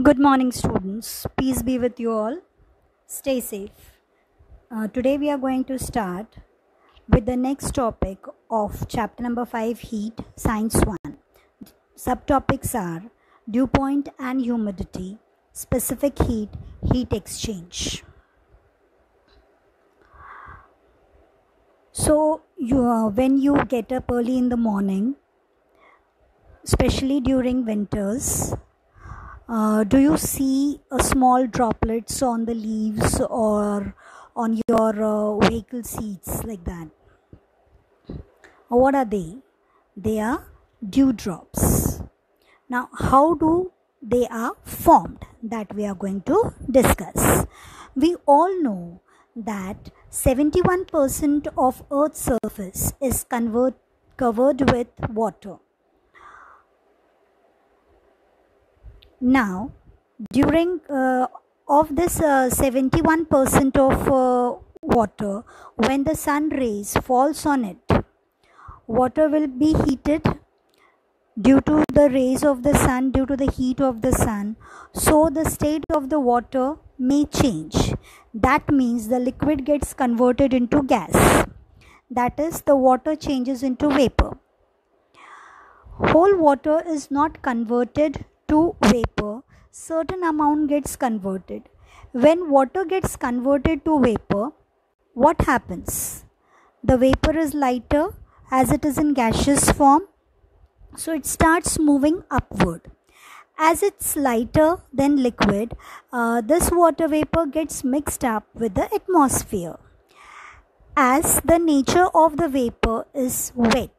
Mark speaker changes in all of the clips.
Speaker 1: Good morning, students. Peace be with you all. Stay safe. Today we are going to start with the next topic of chapter number 5, Heat, Science 1. Subtopics are dew point and humidity, specific heat, heat exchange. So, when you get up early in the morning, especially during winters, do you see small droplets on the leaves or on your vehicle seats like that? What are they? They are dewdrops. Now, how do they are formed? That we are going to discuss. We all know that 71% of Earth's surface is covered with water. Now, during of this 71% of water, when the sun rays falls on it, water will be heated due to the rays of the sun, due to the heat of the sun. So the state of the water may change. That means the liquid gets converted into gas. That is, the water changes into vapor. Whole water is not converted to vapor. Certain amount gets converted. When water gets converted to vapor, what happens? The vapor is lighter as it is in gaseous form, so it starts moving upward. As it's lighter than liquid, this water vapor gets mixed up with the atmosphere. As the nature of the vapor is wet,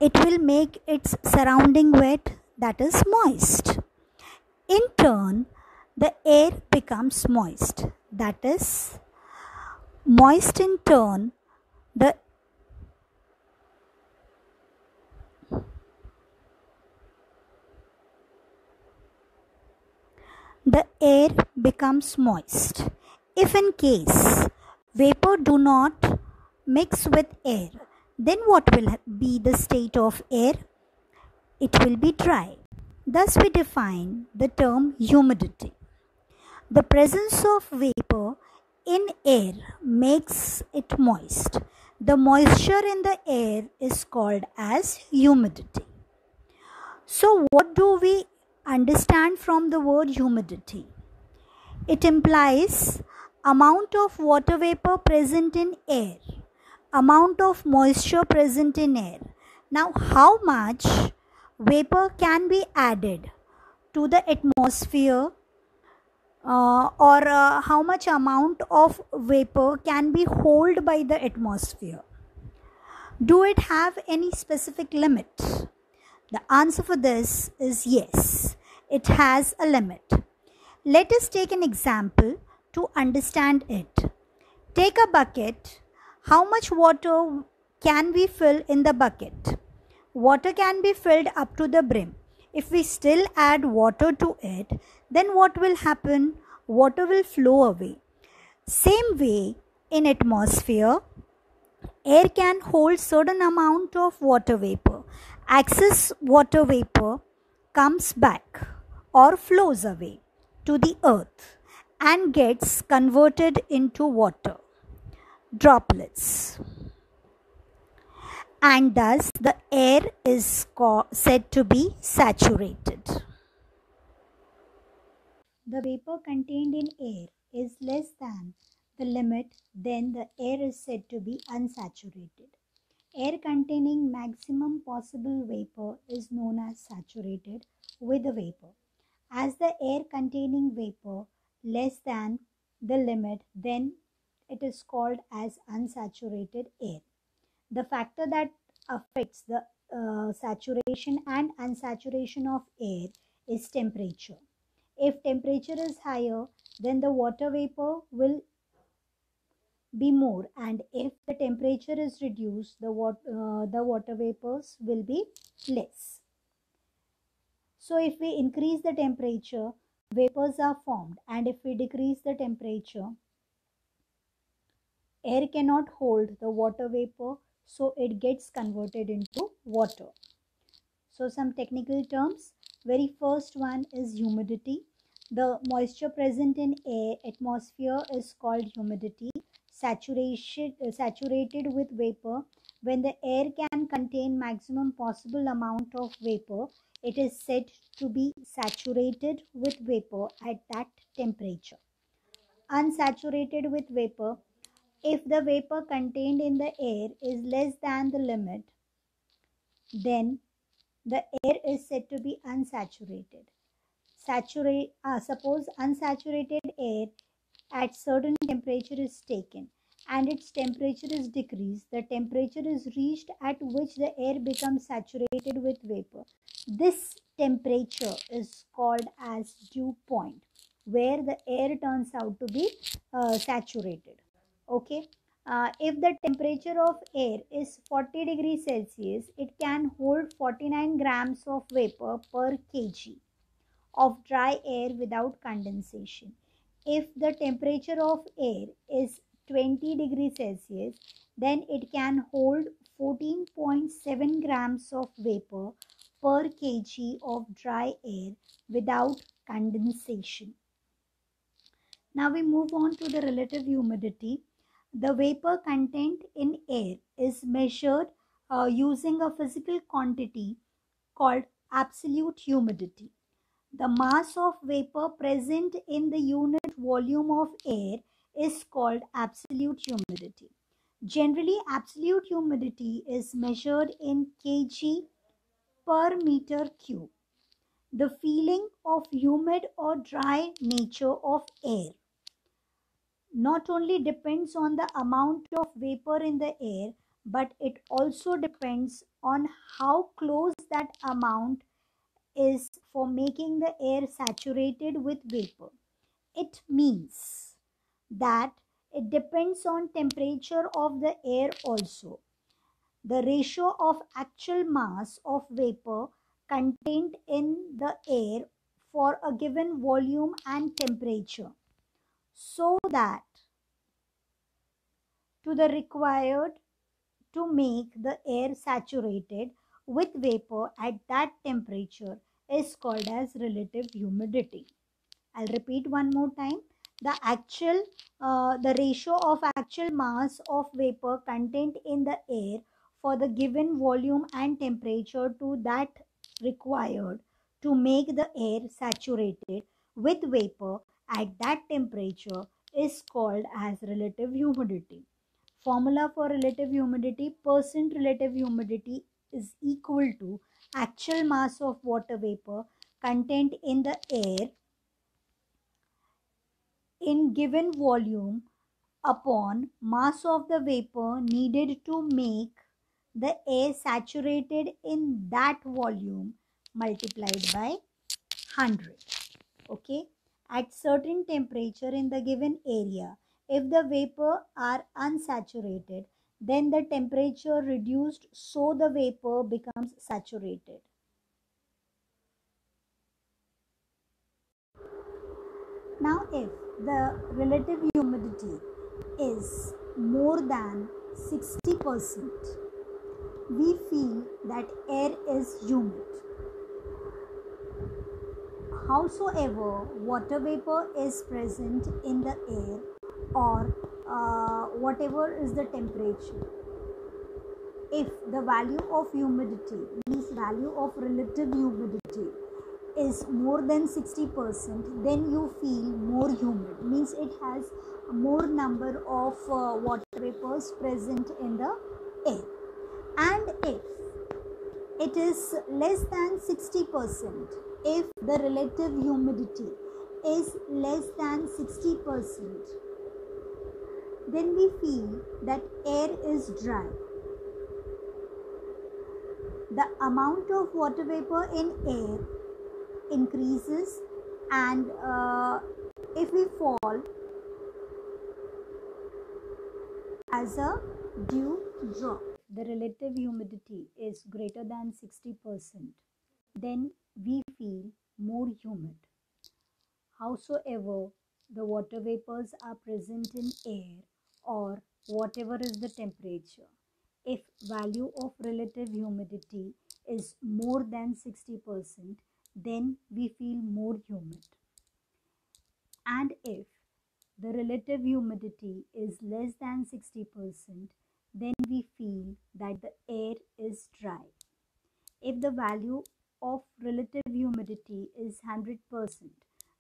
Speaker 1: it will make its surrounding wet, that is moist. In turn, the air becomes moist, that is moist. In turn, the air becomes moist. If in case vapor do not mix with air, then what will be the state of air? It will be dry. Thus we define the term humidity. The presence of vapor in air makes it moist. The moisture in the air is called as humidity. So what do we understand from the word humidity? It implies amount of water vapor present in air, amount of moisture present in air. Now, how much vapor can be added to the atmosphere or how much amount of vapor can be held by the atmosphere? Do it have any specific limit? The answer for this is yes, it has a limit. Let us take an example to understand it. Take a bucket. How much water can we fill in the bucket? Water can be filled up to the brim. If we still add water to it, then what will happen? Water will flow away. Same way, in atmosphere, air can hold certain amount of water vapor. Excess water vapor comes back or flows away to the earth and gets converted into water droplets, and thus the air is said to be saturated. The vapor contained in air is less than the limit, then the air is said to be unsaturated. Air containing maximum possible vapor is known as saturated with the vapor. As the air containing vapor less than the limit, then it is called as unsaturated air. The factor that affects the saturation and unsaturation of air is temperature. If temperature is higher, then the water vapor will be more, and if the temperature is reduced, the water vapors will be less. So if we increase the temperature, vapors are formed, and if we decrease the temperature, air cannot hold the water vapor, so it gets converted into water. So some technical terms: Very first one is humidity. The moisture present in air atmosphere is called humidity. Saturated with vapor. When the air can contain maximum possible amount of vapor, it is said to be saturated with vapor at that temperature. Unsaturated with vapor. If the vapor contained in the air is less than the limit, then the air is said to be unsaturated. Suppose unsaturated air at certain temperature is taken and its temperature is decreased, the temperature is reached at which the air becomes saturated with vapor. This temperature is called as dew point, where the air turns out to be saturated. Okay. If the temperature of air is 40 degrees Celsius, it can hold 49 grams of vapor per kg of dry air without condensation. If the temperature of air is 20 degrees Celsius, then it can hold 14.7 grams of vapor per kg of dry air without condensation. Now we move on to the relative humidity. The vapor content in air is measured using a physical quantity called absolute humidity. The mass of vapor present in the unit volume of air is called absolute humidity. Generally, absolute humidity is measured in kg per meter cube. The feeling of humid or dry nature of air not only depends on the amount of vapor in the air, but it also depends on how close that amount is for making the air saturated with vapor. It means that it depends on temperature of the air also. The ratio of actual mass of vapor contained in the air for a given volume and temperature, so that to the required to make the air saturated with vapor at that temperature is called as relative humidity. I'll repeat one more time. The ratio of actual mass of vapor contained in the air for the given volume and temperature to that required to make the air saturated with vapor at that temperature is called as relative humidity. Formula for relative humidity: percent relative humidity is equal to actual mass of water vapor contained in the air in given volume upon mass of the vapor needed to make the air saturated in that volume multiplied by 100. Okay. At certain temperature in the given area, if the vapor are unsaturated, then the temperature reduced so the vapor becomes saturated. Now if the relative humidity is more than 60%, we feel that air is humid. Howsoever water vapor is present in the air, or whatever is the temperature, if the value of humidity, means value of relative humidity, is more than 60%, then you feel more humid, means it has more number of water vapors present in the air. And if it is less than 60%, if the relative humidity is less than 60%, then we feel that air is dry. The amount of water vapor in air increases, and if we fall as a dew drop, the relative humidity is greater than 60%, then we feel more humid. Howsoever the water vapors are present in air, or whatever is the temperature, if value of relative humidity is more than 60%, then we feel more humid. And if the relative humidity is less than 60%, then we feel that the air is dry. If the value of relative humidity is 100%,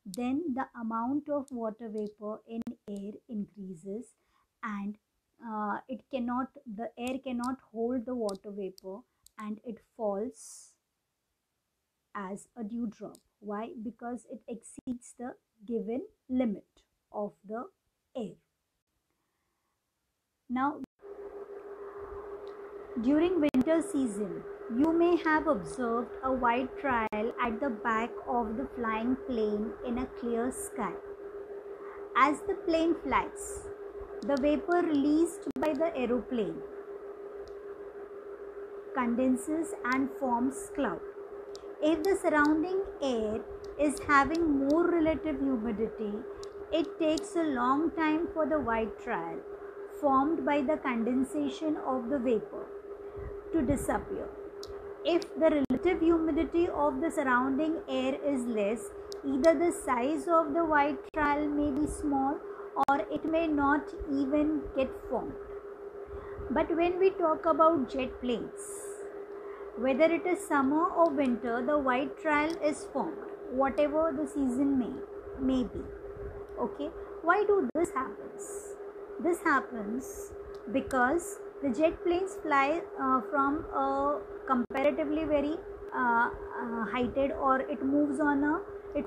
Speaker 1: then the amount of water vapor in air increases, and the air cannot hold the water vapor, and it falls as a dewdrop. Why? Because it exceeds the given limit of the air. Now, during winter season, you may have observed a white trail at the back of the flying plane in a clear sky. As the plane flies, the vapor released by the aeroplane condenses and forms cloud. If the surrounding air is having more relative humidity, it takes a long time for the white trail formed by the condensation of the vapor to disappear. If the relative humidity of the surrounding air is less, either the size of the white trail may be small or it may not even get formed. But when we talk about jet planes, whether it is summer or winter, the white trail is formed, whatever the season may be. Okay, why do this happens? This happens because the jet planes fly from a comparatively very heighted, or it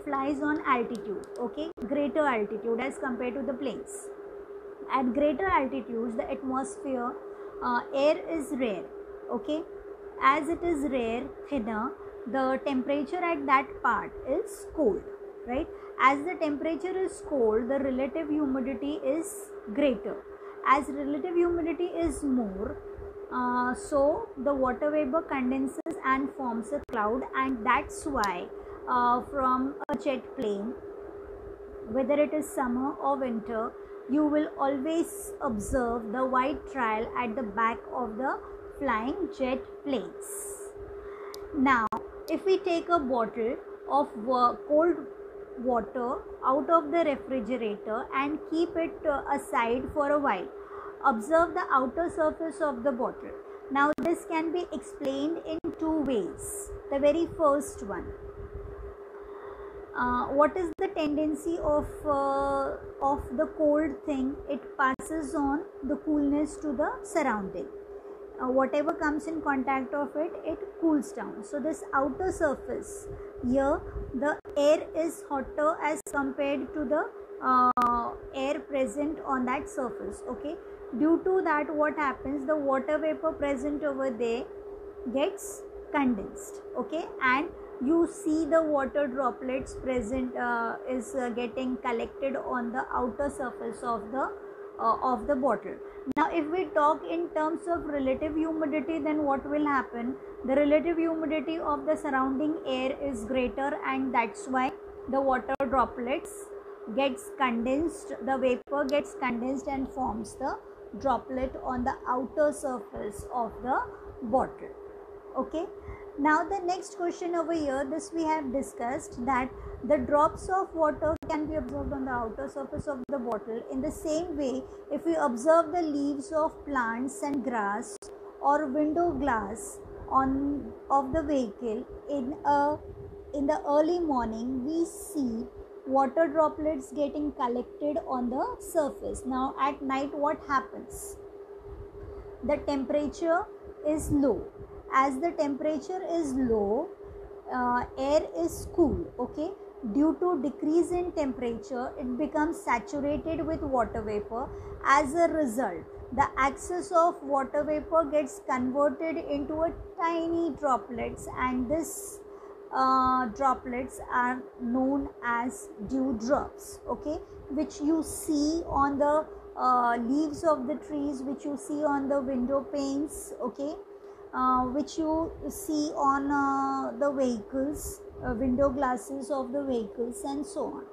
Speaker 1: flies on altitude, okay, greater altitude as compared to the planes. At greater altitudes, the atmosphere air is rare, okay. As it is rare, thinner, the temperature at that part is cold, right? As the temperature is cold, the relative humidity is greater. As relative humidity is more, so the water vapor condenses and forms a cloud, and that's why from a jet plane, whether it is summer or winter, you will always observe the white trail at the back of the flying jet planes. Now, if we take a bottle of cold water out of the refrigerator and keep it aside for a while, observe the outer surface of the bottle. Now, this can be explained in two ways. The very first one, what is the tendency of the cold thing? It passes on the coolness to the surrounding. Whatever comes in contact of it, it cools down. So this outer surface, here the air is hotter as compared to the air present on that surface, okay. Due to that, what happens, the water vapor present over there gets condensed, okay, and you see the water droplets present is getting collected on the outer surface of the bottle. Now, if we talk in terms of relative humidity, then what will happen? The relative humidity of the surrounding air is greater, and that's why the water droplets gets condensed, the vapor gets condensed and forms the droplet on the outer surface of the bottle, okay. Now the next question over here, this we have discussed, that the drops of water can be observed on the outer surface of the bottle. In the same way, if we observe the leaves of plants and grass or window glass of the vehicle in the early morning, we see water droplets getting collected on the surface. Now at night, what happens? The temperature is low. As the temperature is low, air is cool, okay. Due to decrease in temperature, it becomes saturated with water vapor. As a result, the excess of water vapor gets converted into a tiny droplets, and this droplets are known as dewdrops, okay, which you see on the leaves of the trees, which you see on the window panes, okay, which you see on the vehicles, window glasses of the vehicles, and so on,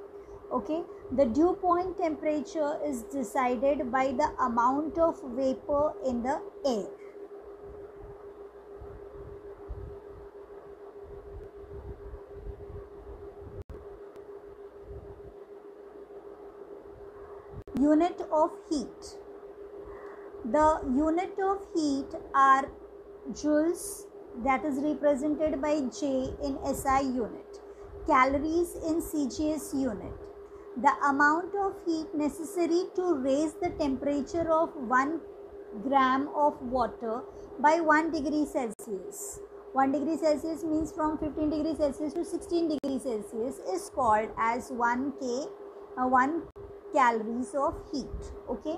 Speaker 1: okay. The dew point temperature is decided by the amount of vapor in the air. unit of heat. The unit of heat are joules, that is represented by J in SI unit, calories in CGS unit. The amount of heat necessary to raise the temperature of 1 gram of water by 1 degree Celsius. 1 degree Celsius means from 15 degrees Celsius to 16 degrees Celsius is called as 1 calories of heat. Okay.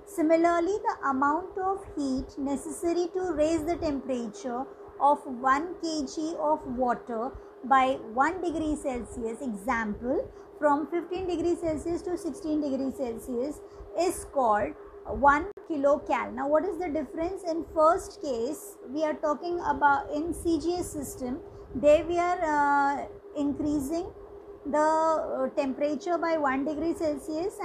Speaker 1: Similarly, the amount of heat necessary to raise the temperature of 1 kg of water by 1 degree Celsius, example, from 15 degrees Celsius to 16 degrees Celsius is called 1 kilocal. Now, what is the difference? In first case, we are talking about in CGS system, there we are increasing the temperature by 1 degree Celsius,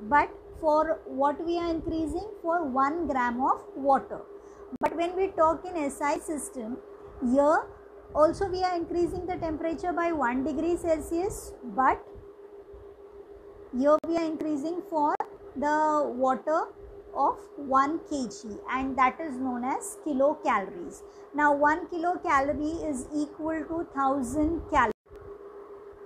Speaker 1: but for what we are increasing? For 1 gram of water. But when we talk in SI system, here also we are increasing the temperature by 1 degree Celsius, but here we are increasing for the water of 1 kg, and that is known as kilocalories. Now 1 kilocalorie is equal to 1000 calories.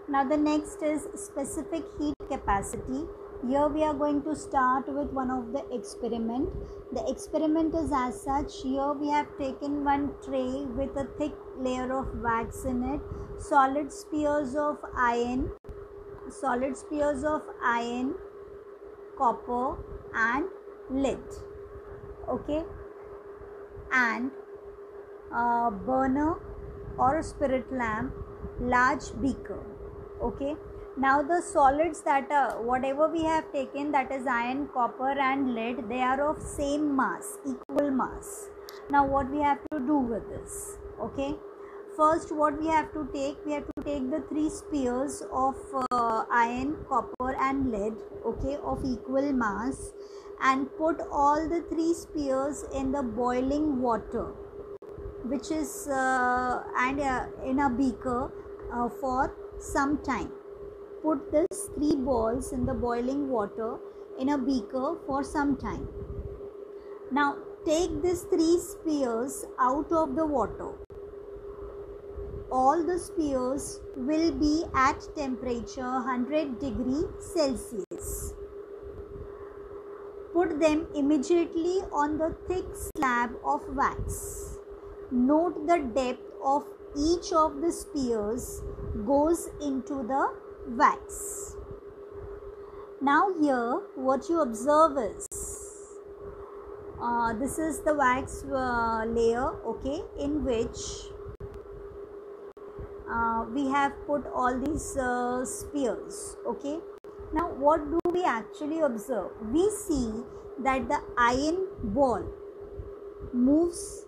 Speaker 1: Now the next is specific heat capacity. Here we are going to start with one of the experiment. The experiment is as such. Here we have taken one tray with a thick layer of wax in it, solid spheres of iron, copper and lead. Okay, and a burner or a spirit lamp, large beaker. Okay. Now the solids that are, whatever we have taken, that is iron, copper and lead, they are of same mass, equal mass. Now what we have to do with this? Okay. First what we have to take the 3 spheres of iron, copper and lead, okay, of equal mass, and put all the 3 spheres in the boiling water, which is in a beaker for some time. Put these 3 balls in the boiling water in a beaker for some time. Now take these 3 spheres out of the water. All the spheres will be at temperature 100 degree Celsius. Put them immediately on the thick slab of wax. Note the depth of each of the spheres goes into the wax. Now here what you observe is this is the wax layer, okay, in which we have put all these spheres. Okay. Now what do we actually observe? We see that the iron ball moves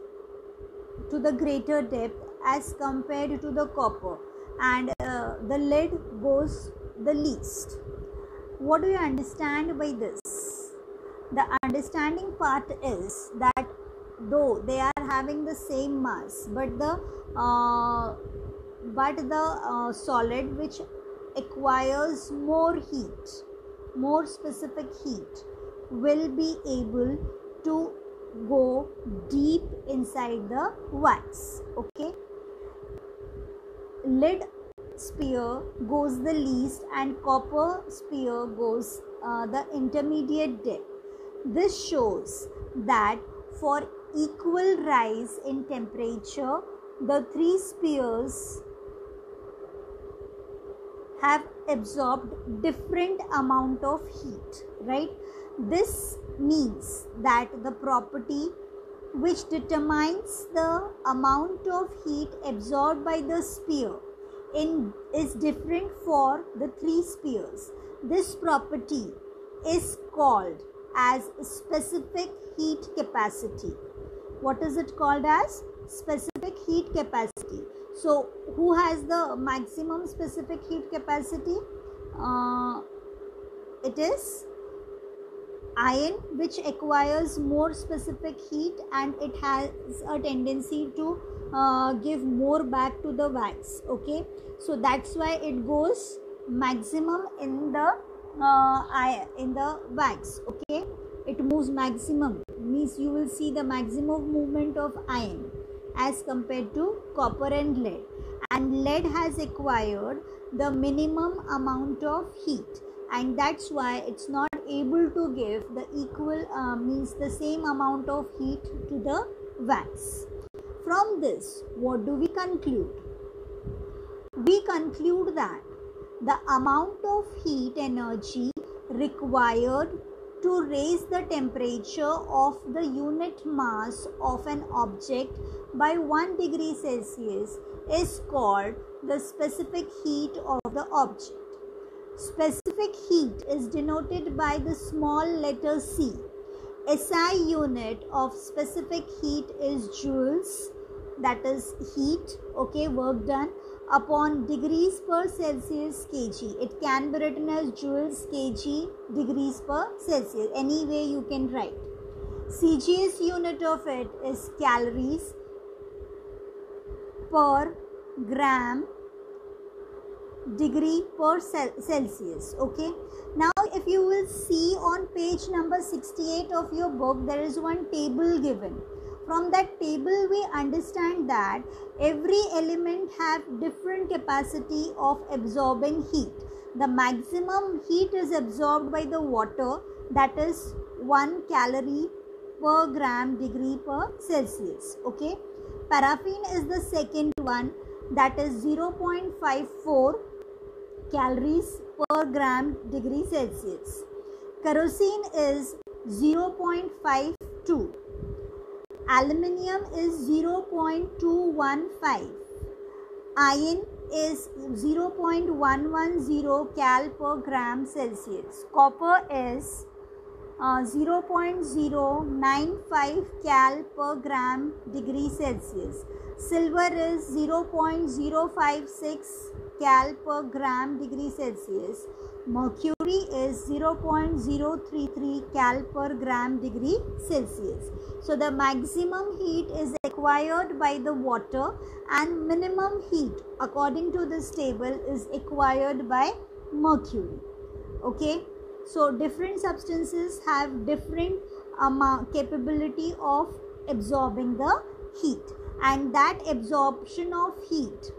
Speaker 1: to the greater depth as compared to the copper, and the lead goes the least. What do you understand by this? The understanding part is that though they are having the same mass, but the solid which acquires more heat, more specific heat, will be able to go deep inside the wax. Okay. Lead sphere goes the least and copper sphere goes the intermediate depth. This shows that for equal rise in temperature, the 3 spheres have absorbed different amount of heat, right? This means that the property which determines the amount of heat absorbed by the sphere is different for the 3 spheres. This property is called as specific heat capacity. What is it called as? Specific heat capacity. So who has the maximum specific heat capacity? It is iron, which acquires more specific heat and it has a tendency to give more back to the wax. Okay, so that's why it goes maximum in the in the wax. Okay, it moves maximum, means you will see the maximum movement of iron as compared to copper and lead. And lead has acquired the minimum amount of heat, and that's why it's not able to give the equal means the same amount of heat to the wax. From this, what do we conclude? We conclude that the amount of heat energy required to raise the temperature of the unit mass of an object by 1 degree Celsius is called the specific heat of the object. Specific heat is denoted by the small letter C. SI unit of specific heat is joules, that is heat, okay, work done, upon degrees per Celsius kg. It can be written as joules kg degrees per Celsius. Any way you can write. CGS unit of it is calories per gram degree per Celsius. Okay. Now if you will see on page number 68 of your book, there is one table given. From that table we understand that every element have different capacity of absorbing heat. The maximum heat is absorbed by the water, that is 1 calorie per gram degree per Celsius. Okay. Paraffin is the second one, that is 0.54 calories per gram degree Celsius. Kerosene is 0.52. Aluminium is 0.215. Iron is 0.110 cal per gram Celsius. Copper is 0.095 cal per gram degree Celsius. Silver is 0.056 cal per gram degree Celsius. Mercury is 0.033 cal per gram degree Celsius. So the maximum heat is acquired by the water and minimum heat according to this table is acquired by mercury. Okay. So different substances have different capability of absorbing the heat, and that absorption of heat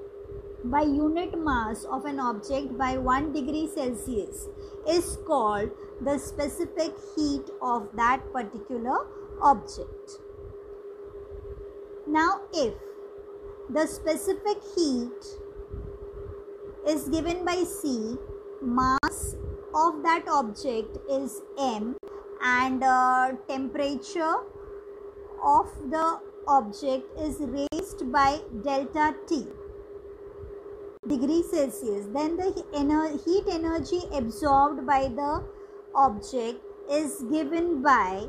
Speaker 1: by unit mass of an object by 1 degree Celsius is called the specific heat of that particular object. Now if the specific heat is given by C, mass of that object is m, and temperature of the object is raised by delta T degree Celsius, then the heat energy absorbed by the object is given by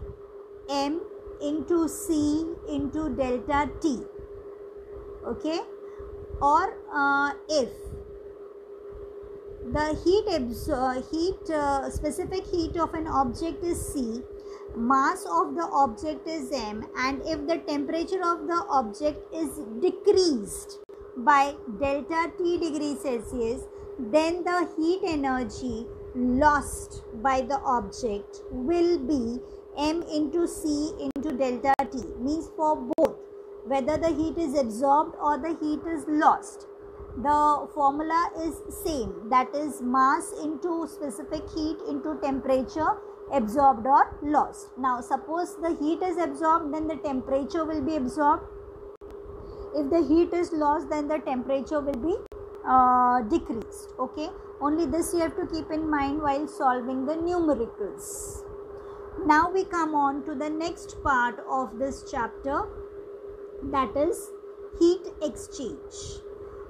Speaker 1: m into C into delta T. Okay. Or if the specific heat of an object is C, mass of the object is m, and if the temperature of the object is decreased by delta T degree Celsius, then the heat energy lost by the object will be m into C into delta T, means for both, whether the heat is absorbed or the heat is lost, the formula is same, that is mass into specific heat into temperature absorbed or lost. Now suppose the heat is absorbed, then the temperature will be absorbed. If the heat is lost, then the temperature will be decreased. Okay, only this you have to keep in mind while solving the numericals. Now we come on to the next part of this chapter, that is heat exchange.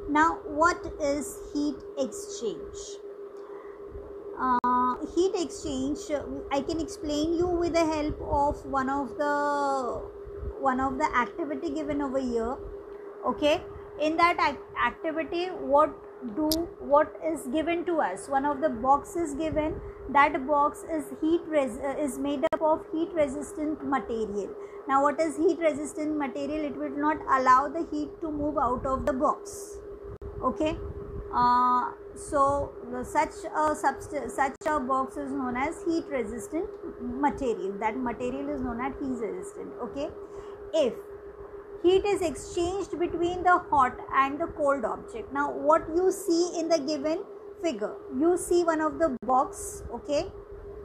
Speaker 1: Now what is heat exchange? Heat exchange I can explain you with the help of one of the activity given over here. Okay, in that activity what is given to us, one of the boxes given, that box is is made up of heat resistant material. Now what is heat resistant material? It will not allow the heat to move out of the box. Okay, Such a box is known as heat resistant material. That material is known as heat resistant. Okay, if heat is exchanged between the hot and the cold object. Now what you see in the given figure, you see one of the box. Okay,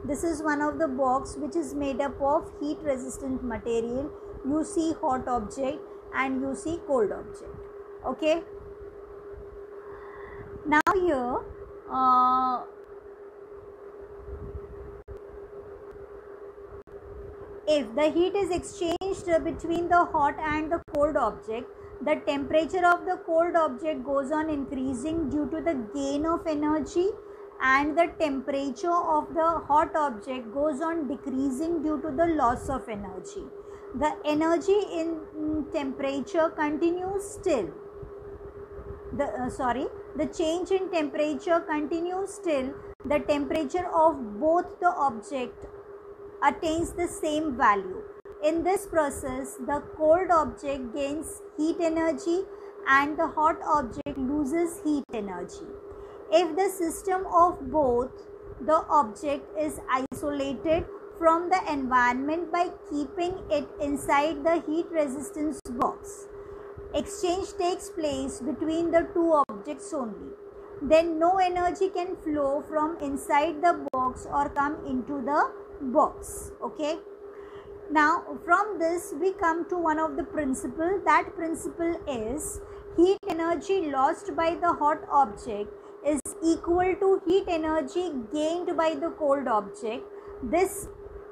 Speaker 1: this is one of the box which is made up of heat resistant material. You see hot object and you see cold object. Okay, now here if the heat is exchanged between the hot and the cold object, the temperature of the cold object goes on increasing due to the gain of energy, and the temperature of the hot object goes on decreasing due to the loss of energy. The energy in temperature continues still. The change in temperature continues till the temperature of both the object attains the same value. In this process, the cold object gains heat energy and the hot object loses heat energy. If the system of both the object is isolated from the environment by keeping it inside the heat resistance box, exchange takes place between the two objects only. Then no energy can flow from inside the box or come into the box. Okay, now from this we come to one of the principle. That principle is heat energy lost by the hot object is equal to heat energy gained by the cold object. This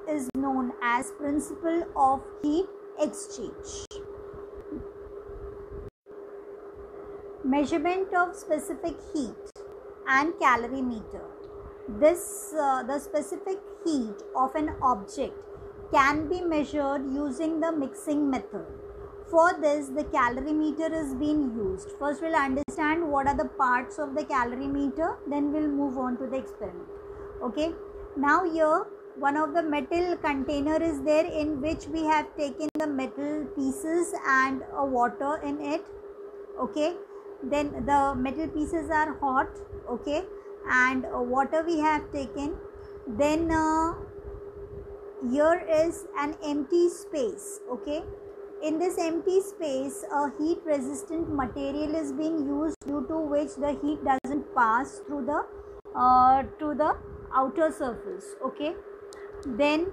Speaker 1: is known as principle of heat exchange. Measurement of specific heat and calorimeter. The specific heat of an object can be measured using the mixing method. For this, the calorimeter is being used. First, we'll understand what are the parts of the calorimeter, then we'll move on to the experiment. Okay, now here one of the metal container is there in which we have taken the metal pieces and a water in it. Okay, then the metal pieces are hot. Okay, and water we have taken. Then here is an empty space. Okay, in this empty space a heat resistant material is being used, due to which the heat doesn't pass through the to the outer surface. Okay, then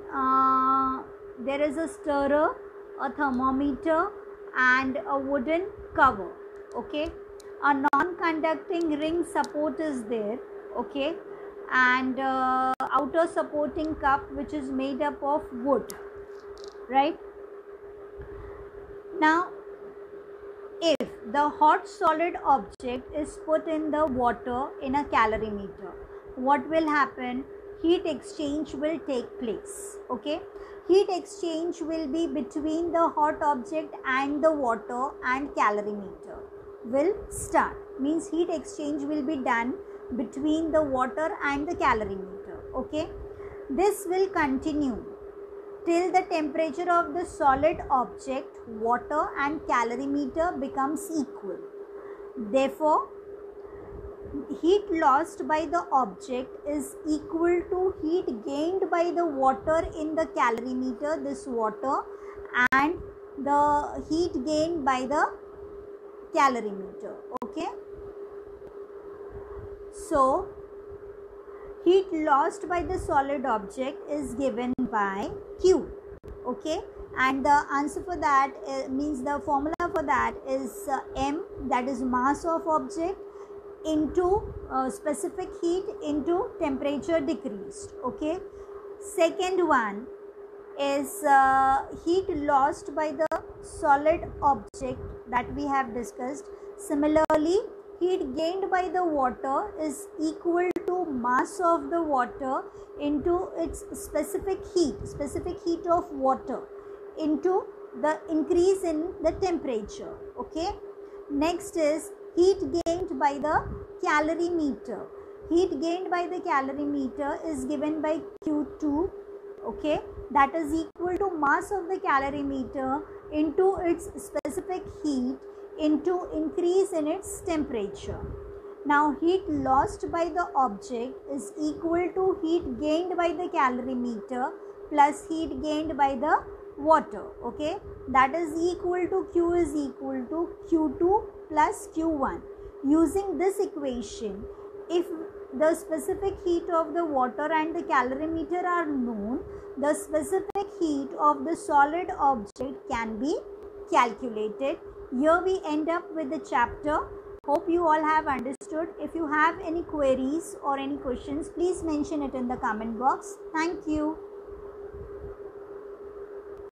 Speaker 1: there is a stirrer, a thermometer and a wooden cover. Okay, a non-conducting ring support is there. Okay, and outer supporting cup which is made up of wood, right? Now if the hot solid object is put in the water in a calorimeter, what will happen? Heat exchange will take place. Okay, heat exchange will be between the hot object and the water, and calorimeter will start. Means heat exchange will be done between the water and the calorimeter. Okay, this will continue till the temperature of the solid object, water and calorimeter becomes equal. Therefore, heat lost by the object is equal to heat gained by the water in the calorimeter, this water, and the heat gained by the calorimeter. Okay, so heat lost by the solid object is given by Q. Okay, and the answer for that means the formula for that is M, that is mass of object, into specific heat into temperature decreased. Okay, second one is heat lost by the solid object that we have discussed. Similarly, heat gained by the water is equal to mass of the water into its specific heat of water into the increase in the temperature. Okay, next is heat gained by the calorimeter. Heat gained by the calorimeter is given by Q2. Okay, that is equal to mass of the calorimeter into its specific heat into increase in its temperature. Now heat lost by the object is equal to heat gained by the calorimeter plus heat gained by the water. Okay, that is equal to Q is equal to Q2 plus Q1. Using this equation, if the specific heat of the water and the calorimeter are known, the specific heat of the solid object can be calculated. Here we end up with the chapter. Hope you all have understood. If you have any queries or any questions, please mention it in the comment box. Thank you.